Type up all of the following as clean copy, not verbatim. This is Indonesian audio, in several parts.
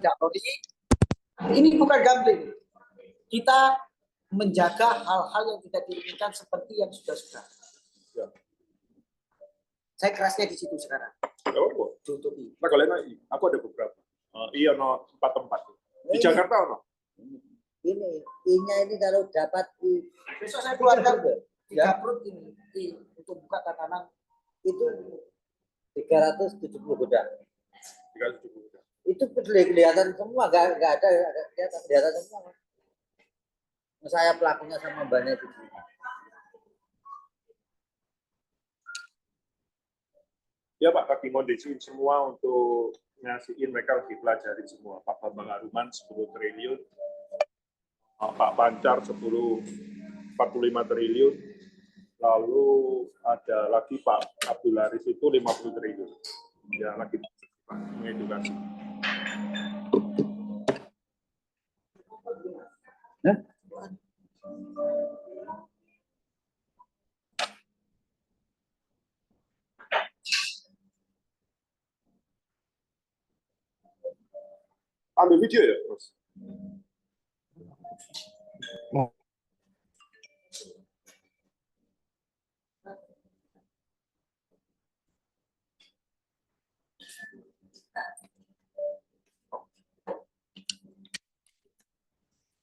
tidak logis. Ini bukan gambling. Kita menjaga hal-hal yang tidak diinginkan seperti yang sudah-sudah. Ya. Saya kerasnya di situ sekarang. Oh, tutupi. Nah, kalau aku ada beberapa. Iya, 4 tempat. Di Jakarta, no? Ini kalau dapat besok saya keluarkan 3 perut ini untuk buka tatanan itu 370 gudang. 370 gudang. Itu kelihatan semua, nggak ada kelihatan semua. Saya pelakunya sama mbaknya itu. Ya Pak, kaki ngondisiin semua untuk ngasihin mereka lebih pelajari semua. Pak Bambang Haruman 10 triliun, Pak Pancar 45 triliun, lalu ada lagi Pak Abdul Haris itu 50 triliun. Ya lagi mengedukasi. Ambil video ya, Mas?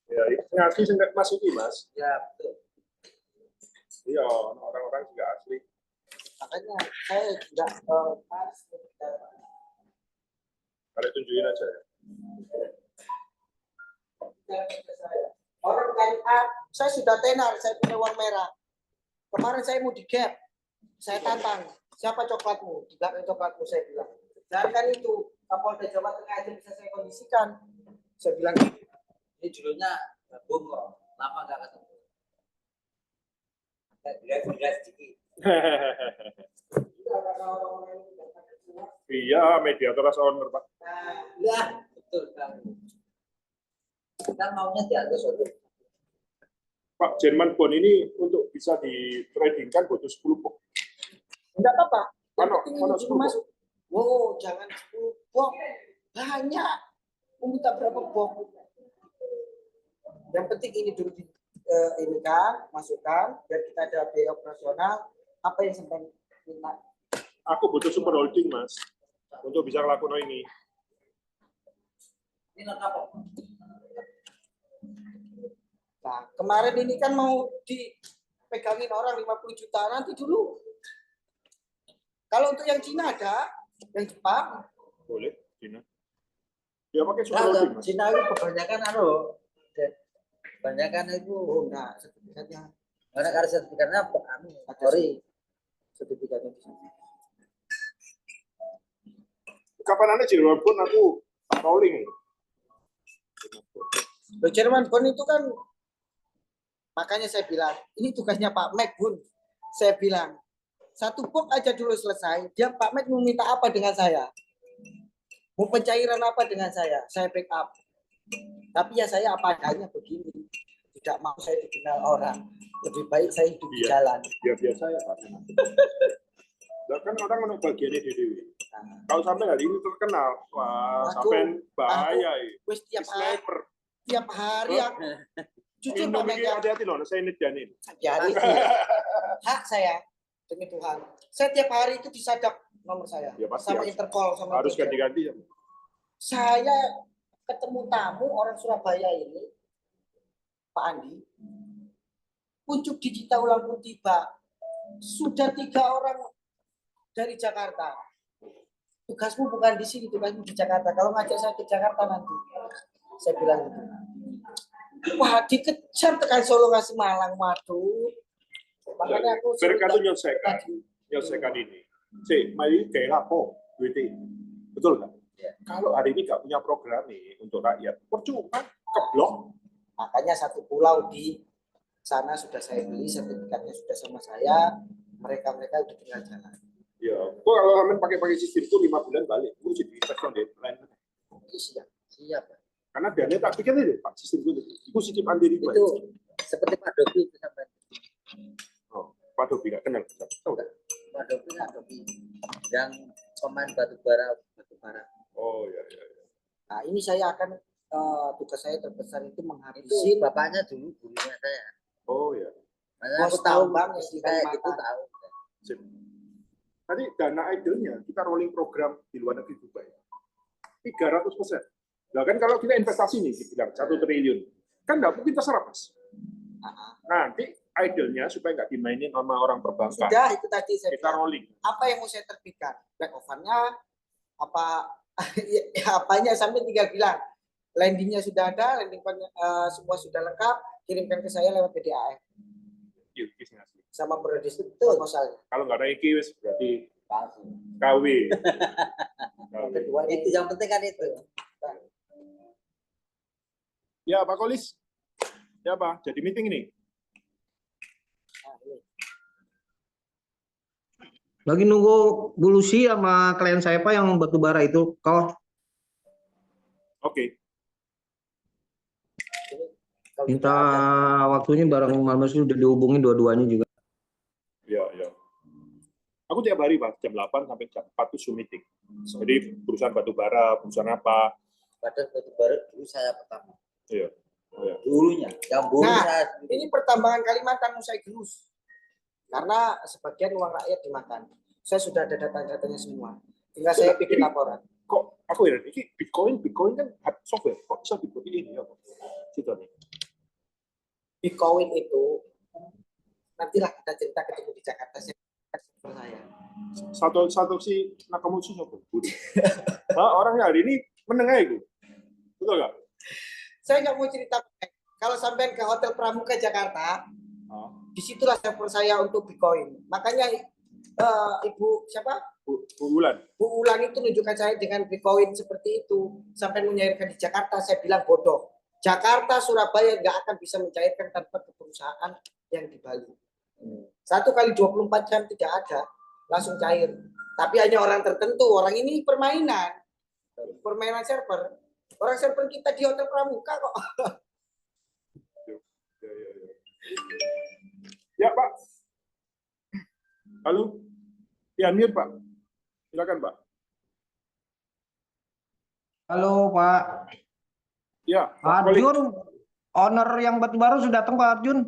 Ya, ngasih singkat masuki, Mas. ya betul. Iya, orang-orang juga asli. Makanya saya tidak harus Kalian tunjukin aja ya. Orang dari A, saya sudah tenar, saya punya uang merah. Kemarin saya mau di Gap, saya tantang, siapa coklatmu? Di belakang coklatmu saya bilang. Jangan itu, Kapolda Jawa Tengah aja bisa saya kondisikan. Saya bilang, Ini judulnya Bungo, lama nggak ketemu. Agak sedikit. Iya, mediator owner, Pak. Ya, betul kan. Kita maunya diatur suatu. Pak, Jerman Bond ini untuk bisa ditradingkan butuh 10 box. enggak apa-apa. Mana 10 box? Oh, jangan 10 box. Banyak. Minta berapa box? Yang penting ini dulu ini kan, masukkan, biar kita ada biaya operasional. Apa yang sampai minta? Aku butuh super holding, Mas, untuk bisa ngelakuin ini. Ini lengkap kok. Nah, kemarin ini kan mau dipegangin orang 50 juta, nanti dulu. Kalau untuk yang Cina ada, yang Jepang. Boleh, Cina. Ya pakai super holding, Mas. Cina itu kebanyakan kebanyakan itu Nah, sertifikatnya. karena sertifikatnya sorry. Sertifikatnya di sana. Kapan anda Jerman Bond aku rolling? Jerman Bond itu kan, makanya saya bilang, ini tugasnya Pak Mek, Bun. Saya bilang, 1 box aja dulu selesai, dia Pak Mek mau minta apa dengan saya? Mau pencairan apa dengan saya? Saya backup. Tapi ya saya apa adanya begini. Tidak mau saya dikenal orang. Lebih baik saya hidup di jalan. Ya biasa ya Pak. Nah, kan orang menurut bagiannya di Dewi. Kalau sampai hari ini terkenal, wah sampai bahaya. Wes tiap hari aku jujur Pak Mek, hati-hati loh, saya ini janin. Hati-hati. Hak saya demi Tuhan. Saya tiap hari itu disadap nomor saya ya, sama Interpol sama harus ganti-ganti ya. Saya ketemu tamu orang Surabaya ini, Pak Andi, Pucuk Digital ulang pun tiba. Sudah 3 orang dari Jakarta. Tugasmu bukan di sini, tugasmu di Jakarta. Kalau ngajak saya ke Jakarta nanti, saya bilang gitu. Wah, dikejar tekan Solo ngasih Malang, waduh. Makanya aku mereka tuh nyelesaikan ini. Mari kayak lapo, betul nggak? Ya. Kalau hari ini nggak punya program nih untuk rakyat, percuma keblok. Makanya 1 pulau di sana sudah saya beli, sertifikatnya sudah sama saya. Mereka udah tinggal jalan. Ya, kalau kalian pakai sistem itu 5 bulan balik, itu jadi investor deadline. Siap. Karena dana tak pikir itu Pak sistem itu sistem andiri itu seperti Pak Dobi itu sampai. Oh, Pak Dobi nggak kenal. Tahu nggak? Pak Dobi yang pemain batu bara. Oh ya. Nah, ini saya akan tugas saya terbesar itu Itu menghabisi bapaknya dulu gurunya saya. Oh ya. Makanya aku Bos tahu tambang yang istri di saya gitu Kalimantan. tahu. Sip. Tadi dana idle-nya kita rolling program di luar negeri Dubai 300%. Nah kan kalau kita investasi nih dibilang 1 triliun, kan nggak mungkin terserap mas. Nanti idle-nya supaya nggak dimainin sama orang perbankan. Sudah itu tadi saya Kita bilang. rolling. Apa yang mau saya terbitkan? Back offer-nya apa apanya sampai tinggal bilang landingnya sudah ada, landing semua sudah lengkap, kirimkan ke saya lewat PDAM Yuk, kisah asli. sama proposalnya. Kalau nggak ada IKIWIS berarti Langsung. KW. Kedua Itu yang penting kan itu. Ya Pak Kolis. Ya Pak, jadi meeting ini. Lagi nunggu Bu Lucy sama klien saya Pak yang batu bara itu. Kalau Oke. minta waktunya bareng Mas udah dihubungin dua-duanya juga. Ya, ya. Aku tiap hari Pak, jam 8 sampai jam 4 itu Zoom meeting. Jadi perusahaan batu bara, perusahaan apa. Padahal batu bara dulu saya pertama. Iya. Oh, ya. Dulunya. Yang dulu Nah, saya ini pertambangan Kalimantan mau saya gerus. Karena sebagian uang rakyat dimakan. Saya sudah ada data-datanya semua. Tinggal saya bikin laporan. Kok aku ya, ini Bitcoin kan hard software, kok bisa dibuat ini ya? Gitu nih. Bitcoin itu nantilah kita cerita ketemu di Jakarta saya. Satu si Nakamoto siapa? Nah, orangnya hari ini menengah itu. Betul nggak? Saya nggak mau cerita. Kalau sampai ke Hotel Pramuka Jakarta, disitulah server saya untuk Bitcoin. Makanya Ibu siapa? Bu Wulan. Bu Ulan itu menunjukkan saya dengan Bitcoin seperti itu. Sampai mencairkan di Jakarta, saya bilang bodoh. Jakarta, Surabaya nggak akan bisa mencairkan tanpa perusahaan yang di Bali. 1 kali 24 jam tidak ada, langsung cair. Tapi hanya orang tertentu. Orang ini permainan server. Orang server kita di Hotel Pramuka kok. Ya Pak. Halo. Ya, unmute Pak. Silakan Pak. Halo Pak. Ya, Pak Kolis. Arjun, owner yang batu bara sudah datang Pak Arjun.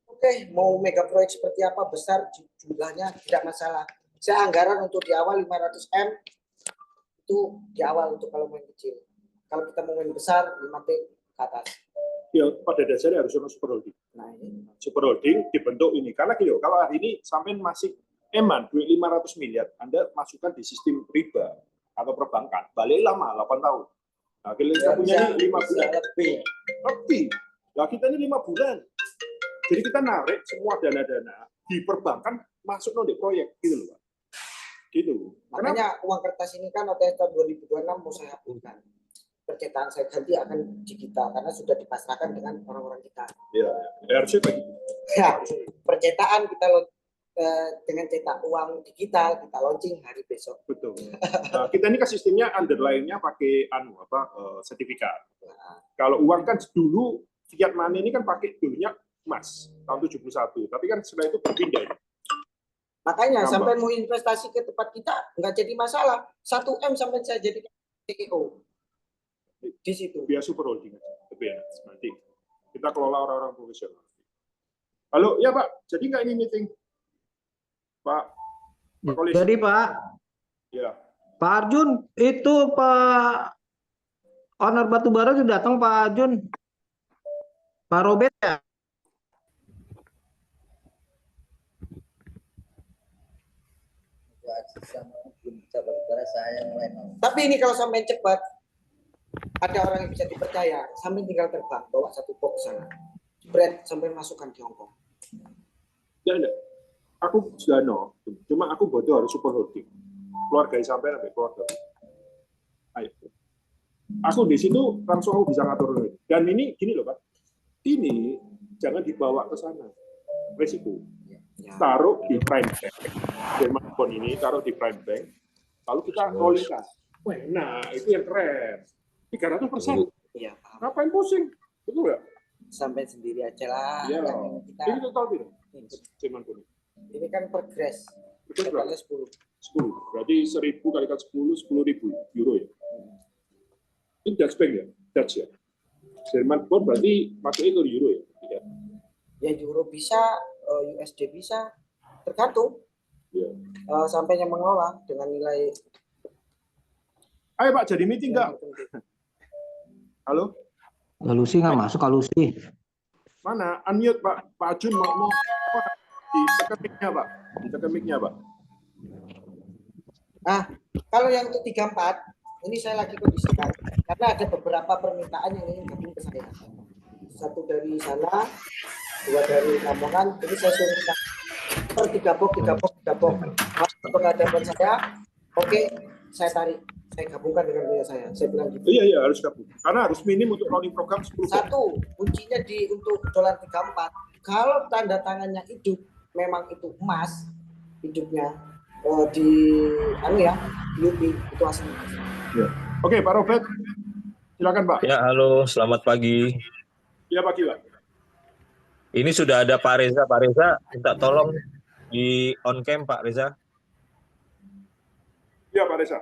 Oke, mau mega proyek seperti apa besar jumlahnya tidak masalah. Saya anggaran untuk di awal 500M itu di awal untuk kalau main kecil. Kalau kita mau main besar 5T ke atas. Ya, pada dasarnya harus ada super holding. Nah, ini Super holding dibentuk ini. Karena gini, kalau hari ini sampai masih duit 500 miliar, Anda masukkan di sistem riba atau perbankan, balik lama 8 tahun. Nah, kita punya ini 5 bulan. Lebih. Nah, kita ini 5 bulan. Jadi kita narik semua dana-dana di perbankan masuk di proyek gitu loh Pak. Gitu. makanya uang kertas ini kan OTS tahun 2026 mau saya hapuskan. Percetakan saya ganti akan digital karena sudah dipasrahkan dengan orang-orang kita. Ya, harusnya begitu. Ya, percetakan kita dengan cetak uang digital kita launching hari besok. Betul. Kita ini kan sistemnya underlying-nya pakai sertifikat. Kalau uang kan dulu fiat money ini kan pakai dulunya emas tahun 71, tapi kan setelah itu berpindah. Makanya Gampang. sampai mau investasi ke tempat kita nggak jadi masalah. 1M sampai saya jadi CEO di situ. Biar super holding aja. Tapi ya, nanti kita kelola orang-orang profesional. Halo, ya Pak, jadi nggak ini meeting? Pak Kolis. Jadi Pak, Ya. Pak Arjun itu Pak owner batu bara sudah datang Pak Arjun. Pak Robert ya? belum bisa batu bara saya mulai mau. Tapi ini kalau sampai cepat ada orang yang bisa dipercaya, sampai tinggal terbang bawa satu box sana. Bread sampai masukkan di Hongkong. Ya, enggak. Aku sudah cuma aku butuh harus super holding. Keluarga sampai sampai keluarga. Ayo. Aku di situ langsung aku bisa ngatur. Dan ini gini loh Pak, ini jangan dibawa ke sana. Risiko. Ya. Taruh di prime bank. Smartphone ini taruh di prime bank. Lalu kita rollingkan. Wah, nah itu yang keren. 300%. Iya, paham. Ngapain pusing? Betul nggak? Sampai sendiri aja lah. Ya. Yang kita Ini total tidak? Smartphone. ini kan progres. Itu berapa? Totalnya 10. 10. Berarti 1.000 kalikan 10, 10.000 euro ya. Ini Dutch bank ya? Dutch ya? Jerman Bond berarti masuknya ke euro ya? Iya. Ya euro bisa, USD bisa, tergantung Iya. sampainya mengelola dengan nilai Ayo Pak, jadi meeting nggak? yang tertentu. Halo? Alusi nggak masuk alusi. Mana? Unmute Pak. Pak Jun mau ditekan mic-nya Pak. Ditekan mic-nya Pak. Nah, kalau yang untuk 34 ini saya lagi kondisikan karena ada beberapa permintaan yang ingin gabung ke saya. Satu dari sana, 2 dari Lamongan. Ini saya suruh kita per 3 box. Penghadapan saya, oke, saya tarik. Saya gabungkan dengan punya saya. Saya bilang gitu. Iya, harus gabung. Karena harus minim untuk rolling program 10. Satu, kuncinya untuk dolar 34. Kalau tanda tangannya hidup, memang itu emas hidupnya di UP itu asli. Ya. Oke, Pak Robert. Silakan, Pak. Ya, halo, selamat pagi. Ya, pagi, Pak. Ini sudah ada Pak Reza. Pak Reza, minta tolong di on cam, Pak Reza. Ya, Pak Reza.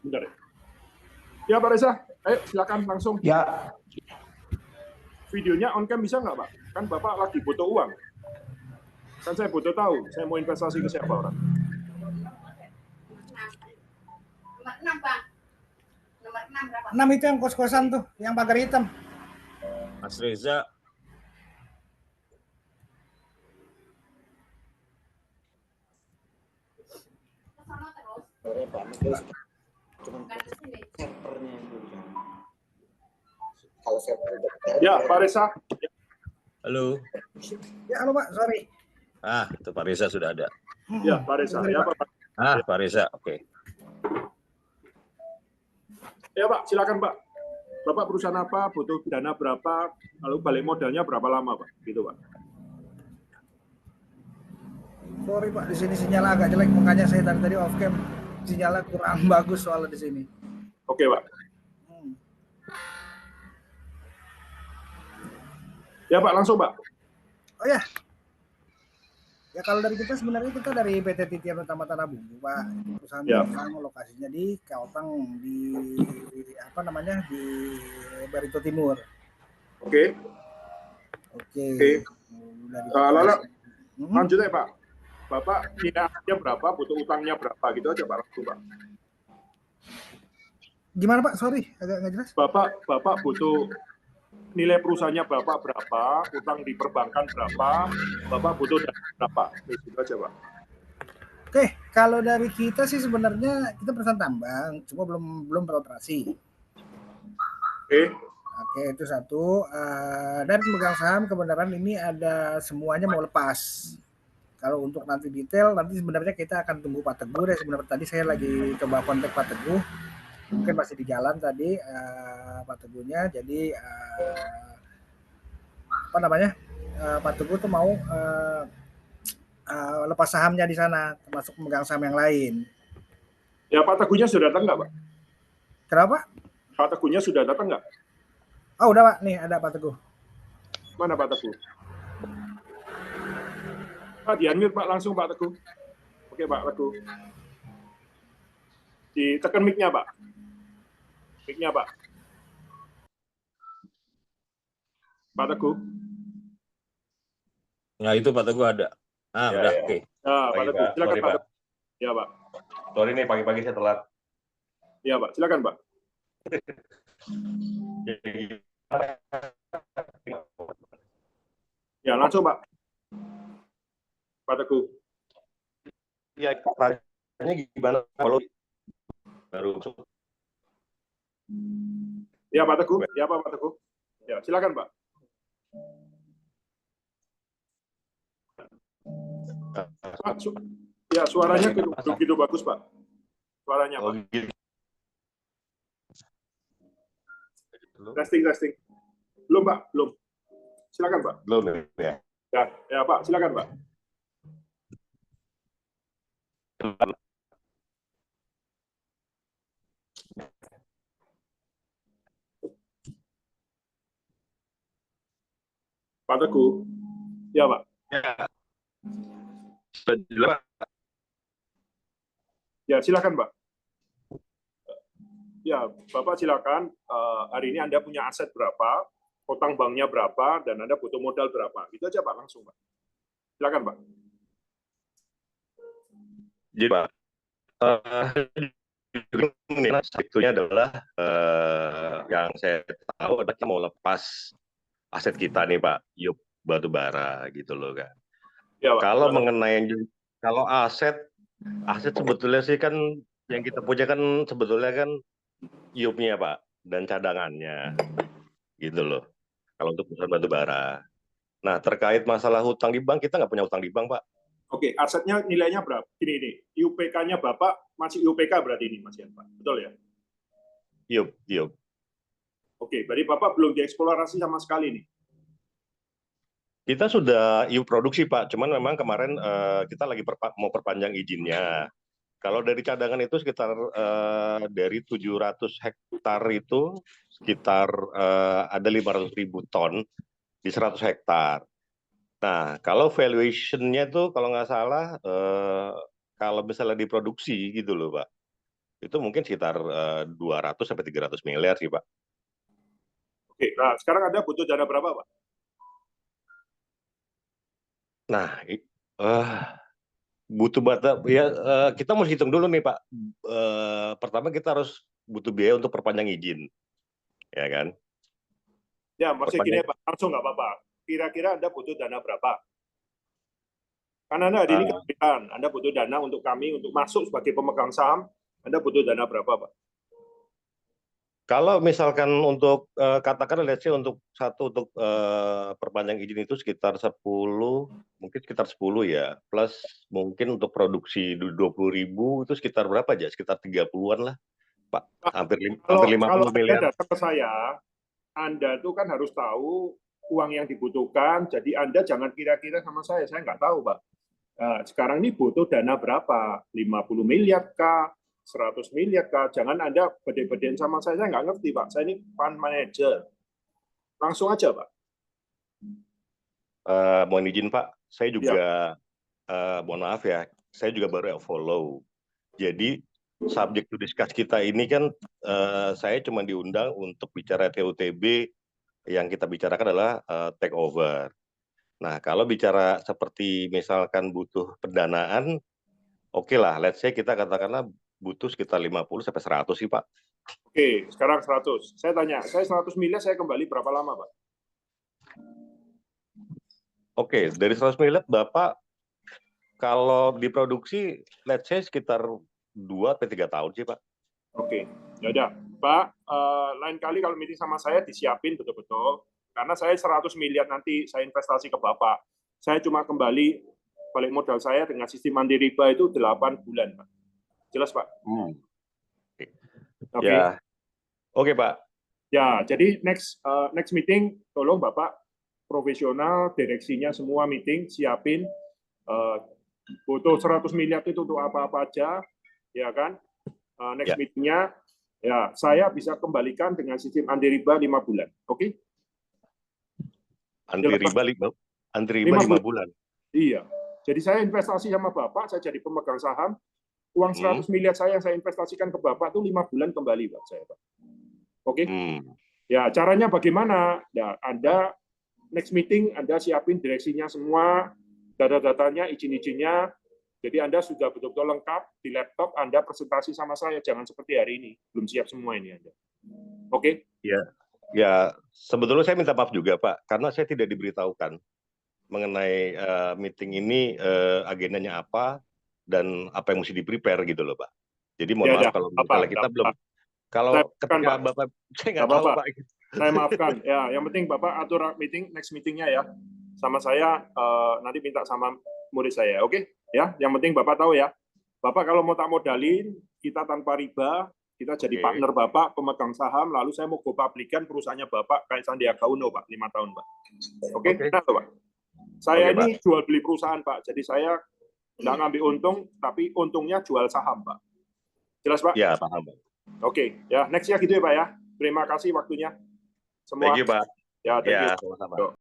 Sebentar ya. Ya, Pak Reza. Ayo, silakan langsung. Ya, Videonya on cam bisa nggak, Pak? Kan Bapak lagi butuh uang. Kan saya butuh tahu, saya mau investasi ke siapa orang. Nomor 6, Bang. Nomor 6 berapa? 6 itu yang kos-kosan tuh, yang pagar hitam. Mas Reza, Ke sono terus, Cuman bukan ke sini. servernya yang belum. Kalau server Ya, Pak Reza. halo. Ya, halo Pak, sorry. Itu Pak Reza sudah ada. Ya, Pak Reza. Ya, Pak. Pak Reza, oke. Ya, Pak. Silakan, Pak. Bapak perusahaan apa? Butuh dana berapa? Lalu balik modalnya berapa lama, Pak? Gitu, Pak. Sorry Pak, di sini sinyal agak jelek, makanya saya tadi off cam. Sinyalnya kurang bagus soalnya di sini. Oke, Pak. Ya, Pak. Langsung, Pak. Oh ya. Ya kalau dari kita sebenarnya kita dari PT Titian Utama Tanah Bumbu, Pak. Itu perusahaan Ya. yang lokasinya di Kautang di di Barito Timur. Oke. Oke. Dari Lalu lanjut ya, Pak. Bapak nilainya berapa, butuh utangnya berapa, gitu aja, Pak. Langsung, Pak. Gimana Pak? Sorry, agak nggak jelas. Bapak butuh nilai perusahaannya berapa, utang di perbankan berapa, Bapak butuh dana berapa. Gitu aja, Pak. Oke, kalau dari kita sih sebenarnya kita perusahaan tambang, cuma belum beroperasi. Oke, itu satu. Dan pemegang saham kebenaran ini ada semuanya mau lepas. Kalau untuk nanti detail, nanti sebenarnya kita akan tunggu Pak Teguh deh. Sebenarnya tadi saya lagi coba kontak Pak Teguh, mungkin masih di jalan tadi Pak Teguhnya. Jadi Pak Teguh tuh mau lepas sahamnya di sana, termasuk pemegang saham yang lain. Ya, Pak Teguhnya sudah datang nggak, Pak? Kenapa? Pak Teguhnya sudah datang nggak? Oh, udah Pak, nih ada Pak Teguh. Mana Pak Teguh? Pak, di-unmute Pak, langsung Pak Teguh. Oke, Pak Teguh. Ditekan mic-nya, Pak. Mic-nya, Pak. Pak Teguh. Nah, itu Pak Teguh ada. Udah, oke. Nah, Pak Teguh, silakan Sorry, Pak. Pak. Ya, Pak. Sorry nih, pagi-pagi saya telat. Ya, Pak. Silakan, Pak. Ya, langsung, Pak. Pak Teguh. Ya, caranya gimana kalau baru Ya, Pak Teguh. Ya, Pak Teguh. Ya, silakan, Pak. Pak, ya, suaranya belum begitu bagus, Pak. Suaranya, Pak. Testing. Belum, Pak. Belum. Silakan, Pak. Belum ya. Ya, Pak. Silakan, Pak. Pak Teguh. Ya, Pak. Ya. Sudah jelas. Ya, silakan, Pak. Ya, Bapak silakan. Hari ini Anda punya aset berapa, utang banknya berapa, dan Anda butuh modal berapa. Itu aja, Pak, langsung, Pak. Silakan, Pak. Jadi Pak, sebetulnya adalah yang saya tahu adalah kita mau lepas aset kita nih Pak, Yup Batubara gitu loh kan. Ya, Pak. Kalau mengenai kalau aset sebetulnya sih kan yang kita punya kan sebetulnya kan Yupnya Pak dan cadangannya gitu loh. Kalau untuk perusahaan batubara. Nah terkait masalah hutang di bank, kita nggak punya hutang di bank Pak. Oke, asetnya nilainya berapa? Ini. IUPK-nya Bapak masih IUPK berarti ini, Mas Yan, Pak. Betul ya? Yup. Oke, berarti Bapak belum dieksplorasi sama sekali nih. Kita sudah IU produksi Pak, cuman memang kemarin kita lagi mau perpanjang izinnya. Kalau dari cadangan itu sekitar dari 700 hektar itu sekitar ada 500.000 ton di 100 hektar. Nah, kalau valuation-nya tuh kalau nggak salah, kalau misalnya diproduksi gitu loh, Pak, itu mungkin sekitar 200 sampai 300 miliar sih, Pak. Oke, nah sekarang Anda butuh dana berapa, Pak? Nah, butuh ya kita mau hitung dulu nih, Pak. Pertama kita harus butuh biaya untuk perpanjang izin, ya kan? Ya, maksudnya gini, Pak, langsung nggak apa-apa. Kira-kira Anda butuh dana berapa? Karena Anda hari ini kesulitan, Anda butuh dana untuk kami, untuk masuk sebagai pemegang saham, Anda butuh dana berapa, Pak? Kalau misalkan untuk katakan let's say untuk perpanjang izin itu sekitar 10, mungkin sekitar 10 ya, plus mungkin untuk produksi 20.000 itu sekitar berapa aja? Sekitar 30-an lah, Pak. Hampir 50 miliar. Kalau datang ke saya, Anda itu kan harus tahu uang yang dibutuhkan, jadi Anda jangan kira-kira sama saya nggak tahu, Pak. Nah, sekarang ini butuh dana berapa? 50 miliar kah? 100 miliar kah? Jangan Anda bede-bedein sama saya nggak ngerti, Pak. Saya ini fund manager. Langsung aja, Pak. Mohon izin, Pak. Saya juga, mohon maaf ya, saya juga baru follow. Jadi, subjek to discuss kita ini kan, saya cuma diundang untuk bicara TUTB, yang kita bicarakan adalah take over. Nah, kalau bicara seperti misalkan butuh pendanaan, oke lah, let's say kita katakanlah butuh sekitar 50 sampai 100 sih, Pak. Oke, sekarang 100. Saya tanya, saya 100 miliar saya kembali berapa lama, Pak? Oke, dari 100 miliar Bapak kalau diproduksi let's say sekitar 2-3 tahun sih, Pak. Oke, ya udah, Pak, lain kali kalau meeting sama saya disiapin betul-betul, karena saya 100 miliar nanti saya investasi ke Bapak. Saya cuma kembali balik modal saya dengan sistem anti riba itu 8 bulan, Pak. Jelas, Pak? Oke. Ya. Oke, Pak. Ya, jadi next meeting tolong Bapak profesional, direksinya semua meeting siapin butuh 100 miliar itu untuk apa-apa aja, ya kan? Next meetingnya, ya saya bisa kembalikan dengan sistem anti riba 5 bulan, oke? Anti riba 5 bulan. Iya. Jadi saya investasi sama Bapak, saya jadi pemegang saham, uang 100 miliar saya yang saya investasikan ke Bapak itu 5 bulan kembali, Pak, saya, Pak. Oke? Ya, caranya bagaimana? Ya, Anda next meeting Anda siapin direksinya semua, data-datanya, izin-izinnya. Jadi Anda sudah betul-betul lengkap di laptop, Anda presentasi sama saya, jangan seperti hari ini, belum siap semua ini Anda. Oke? Ya, sebetulnya saya minta maaf juga Pak, karena saya tidak diberitahukan mengenai meeting ini agendanya apa dan apa yang mesti di-prepare gitu loh Pak. Jadi mohon maaf kalau misalnya kita belum, kalau ketika Bapak, saya nggak tahu Pak. Saya maafkan, ya. Yang penting Bapak atur meeting, next meetingnya ya, sama saya nanti minta sama murid saya, oke? Ya, yang penting Bapak tahu ya. Bapak kalau mau tak modalin, kita tanpa riba, kita jadi partner Bapak, pemegang saham, lalu saya mau go publikan perusahaannya Bapak kayak Sandiaga Uno, Pak, 5 tahun, Pak. Oke? Nah, Pak. Saya ini Pak, jual beli perusahaan, Pak. Jadi saya nggak ngambil untung, tapi untungnya jual saham, Pak. Jelas, Pak? Ya, paham, Pak. Oke, ya next ya gitu ya, Pak ya. Terima kasih waktunya. Semua. Thank you, Pak. Ya, thank you. Sama-sama.